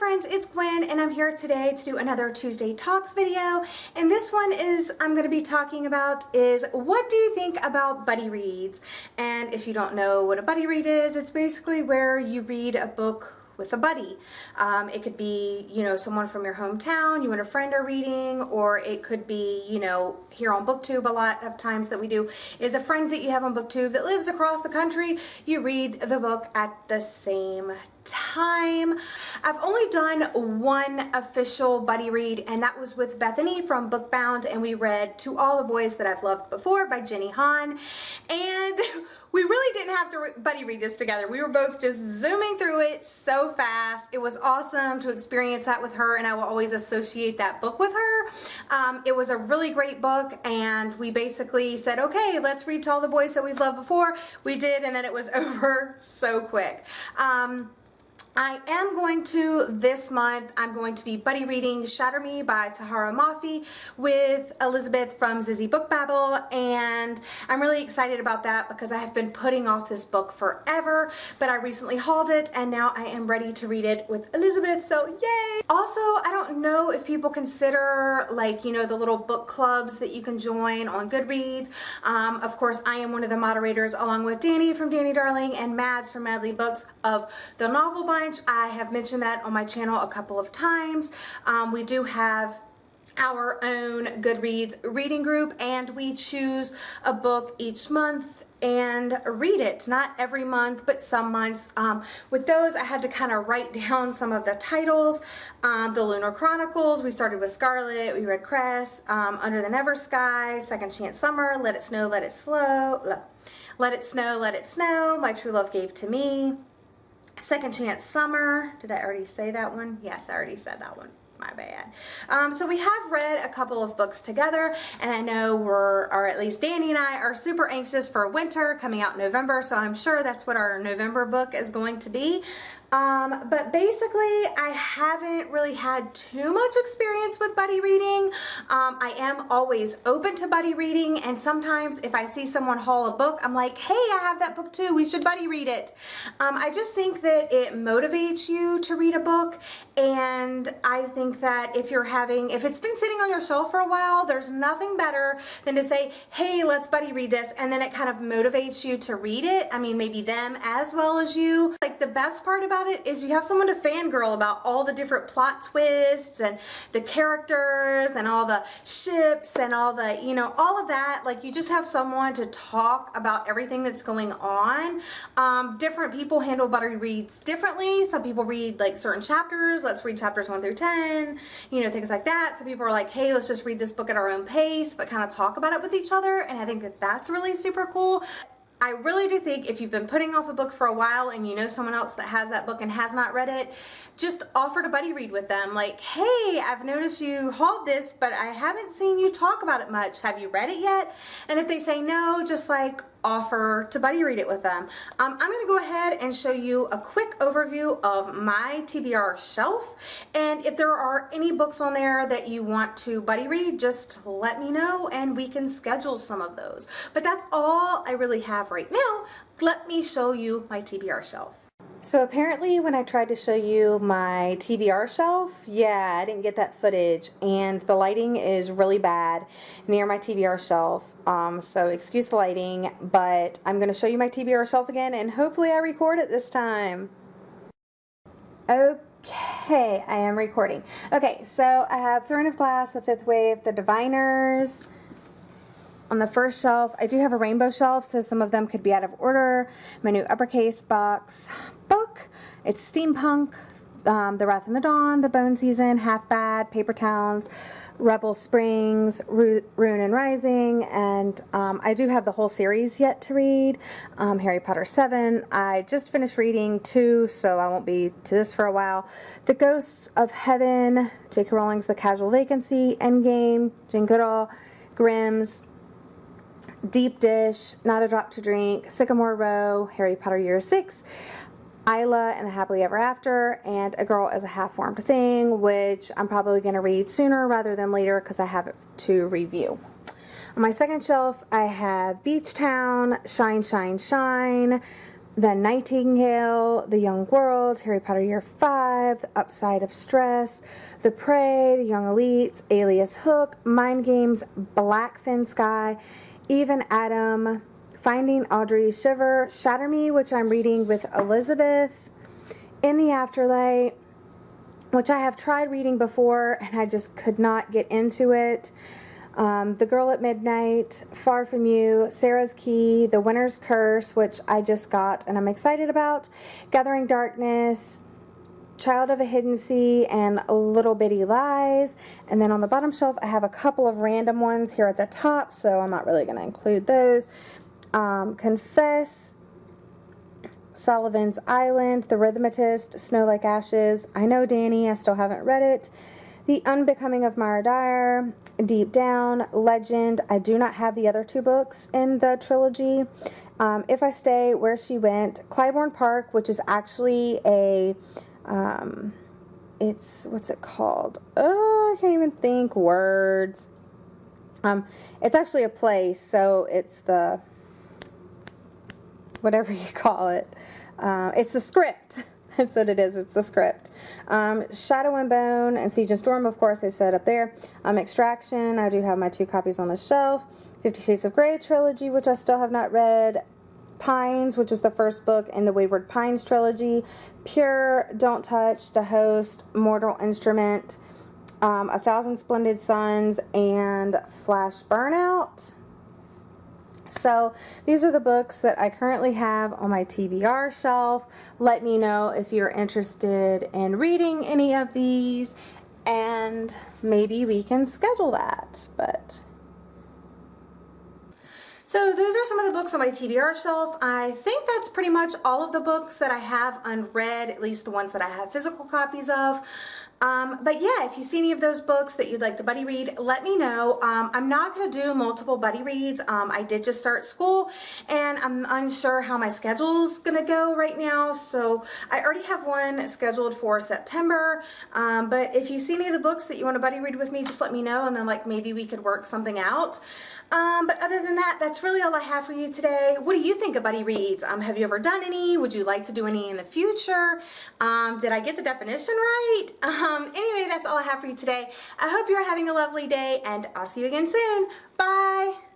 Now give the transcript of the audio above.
friends, it's Gwen and I'm here today to do another Tuesday Talks video, and this one is I'm going to be talking about is what do you think about buddy reads? And if you don't know what a buddy read is, it's basically where you read a book with a buddy. It could be, you know, someone from your hometown, you and a friend are reading, or it could be, you know, here on BookTube. A lot of times that we do is a friend that you have on BookTube that lives across the country. You read the book at the same time. I've only done one official buddy read, and that was with Bethany from Bookbound, and we read To All the Boys That I've Loved Before by Jenny Han, and we really didn't have to buddy read this together. We were both just zooming through it so fast. It was awesome to experience that with her, and I will always associate that book with her. It was a really great book, and we basically said, okay, let's read To All the Boys That We've Loved Before. We did, and then it was over so quick. I am going to, this month, I'm going to be buddy reading Shatter Me by Tahereh Mafi with Elizabeth from Zizzy Book Babble, and I'm really excited about that because I have been putting off this book forever, but I recently hauled it and now I am ready to read it with Elizabeth, so yay! Also, I don't know if people consider, like, you know, the little book clubs that you can join on Goodreads. Of course, I am one of the moderators along with Danny from Danny Darling and Mads from Madly Books of the Novel Bunch. I have mentioned that on my channel a couple of times. We do have our own Goodreads reading group, and we choose a book each month and read it. Not every month, but some months. With those, I had to kind of write down some of the titles. The Lunar Chronicles, we started with Scarlet, we read Cress, Under the Never Sky, Second Chance Summer, Let It Snow, Let It Slow, Let It Snow, Let It Snow, My True Love Gave to Me, Second Chance Summer. Did I already say that one? Yes, I already said that one. My bad. So we have read a couple of books together, and I know or at least Danny and I are super anxious for winter coming out in November, so I'm sure that's what our November book is going to be. But basically, I haven't really had too much experience with buddy reading. I am always open to buddy reading, and sometimes if I see someone haul a book, I'm like, hey, I have that book too, we should buddy read it. I just think that it motivates you to read a book, and I think that if it's been sitting on your shelf for a while, there's nothing better than to say, hey, let's buddy read this, and then it kind of motivates you to read it. I mean, maybe them as well as you. Like, the best part about it is you have someone to fangirl about all the different plot twists and the characters and all the ships and all the, you know, all of that. Like, you just have someone to talk about everything that's going on. Different people handle buddy reads differently. Some people read like certain chapters. Let's read chapters 1 through 10, you know, things like that. Some people are like, hey, let's just read this book at our own pace, but kind of talk about it with each other. And I think that that's really super cool. I really do think if you've been putting off a book for a while and you know someone else that has that book and has not read it, just offer to buddy read with them. Like, hey, I've noticed you hauled this, but I haven't seen you talk about it much. Have you read it yet? And if they say no, just like offer to buddy read it with them. I'm going to go ahead and show you a quick overview of my TBR shelf, and if there are any books on there that you want to buddy read, just let me know and we can schedule some of those. But that's all I really have right now. Let me show you my TBR shelf. So apparently when I tried to show you my TBR shelf, yeah, I didn't get that footage, and the lighting is really bad near my TBR shelf, so excuse the lighting, but I'm going to show you my TBR shelf again, and hopefully I record it this time. Okay, I am recording. Okay, so I have Throne of Glass, The Fifth Wave, The Diviners. On the first shelf, I do have a rainbow shelf, so some of them could be out of order. My new uppercase box book. It's steampunk, The Wrath and the Dawn, The Bone Season, Half Bad, Paper Towns, Rebel Springs, Rune and Rising, and I do have the whole series yet to read. Harry Potter 7. I just finished reading 2, so I won't be to this for a while. The Ghosts of Heaven, J.K. Rowling's The Casual Vacancy, Endgame, Jane Goodall, Grimm's, Deep Dish, Not a Drop to Drink, Sycamore Row, Harry Potter Year 6, Isla and the Happily Ever After, and A Girl as a Half-Formed Thing, which I'm probably going to read sooner rather than later because I have it to review. On my second shelf, I have Beach Town, Shine, Shine, Shine, The Nightingale, The Young World, Harry Potter Year 5, The Upside of Stress, The Prey, The Young Elites, Alias Hook, Mind Games, Blackfin Sky, Even Adam, Finding Audrey Shiver, Shatter Me, which I'm reading with Elizabeth, In the Afterlight, which I have tried reading before and I just could not get into it. The Girl at Midnight, Far From You, Sarah's Key, The Winter's Curse, which I just got and I'm excited about, Gathering Darkness, Child of a Hidden Sea, and Little Bitty Lies. And then on the bottom shelf I have a couple of random ones here at the top, so I'm not really going to include those. Confess, Sullivan's Island, The Rhythmatist, Snow Like Ashes, I Know Danny, I still haven't read it, The Unbecoming of Mara Dyer, Deep Down, Legend. I do not have the other two books in the trilogy. If I Stay, Where She Went, Clybourne Park, which is actually a, what's it called? Oh, I can't even think words. It's actually a place, so it's the, whatever you call it. It's the script. That's what it is. It's the script. Shadow and Bone and Siege and Storm, of course, I said up there. Extraction. I do have my 2 copies on the shelf. 50 Shades of Grey trilogy, which I still have not read. Pines, which is the first book in the Wayward Pines trilogy. Pure, Don't Touch, The Host, Mortal Instrument, 1,000 Splendid Suns, and Flash Burnout. So these are the books that I currently have on my TBR shelf. Let me know if you're interested in reading any of these, and maybe we can schedule that. So those are some of the books on my TBR shelf. I think that's pretty much all of the books that I have unread, at least the ones that I have physical copies of. But yeah, if you see any of those books that you'd like to buddy read, let me know. I'm not going to do multiple buddy reads. I did just start school and I'm unsure how my schedule's going to go right now. So I already have one scheduled for September. But if you see any of the books that you want to buddy read with me, just let me know, and then like maybe we could work something out. But other than that, that's really all I have for you today. What do you think of buddy reads? Have you ever done any? Would you like to do any in the future? Did I get the definition right? Anyway, that's all I have for you today. I hope you're having a lovely day, and I'll see you again soon. Bye!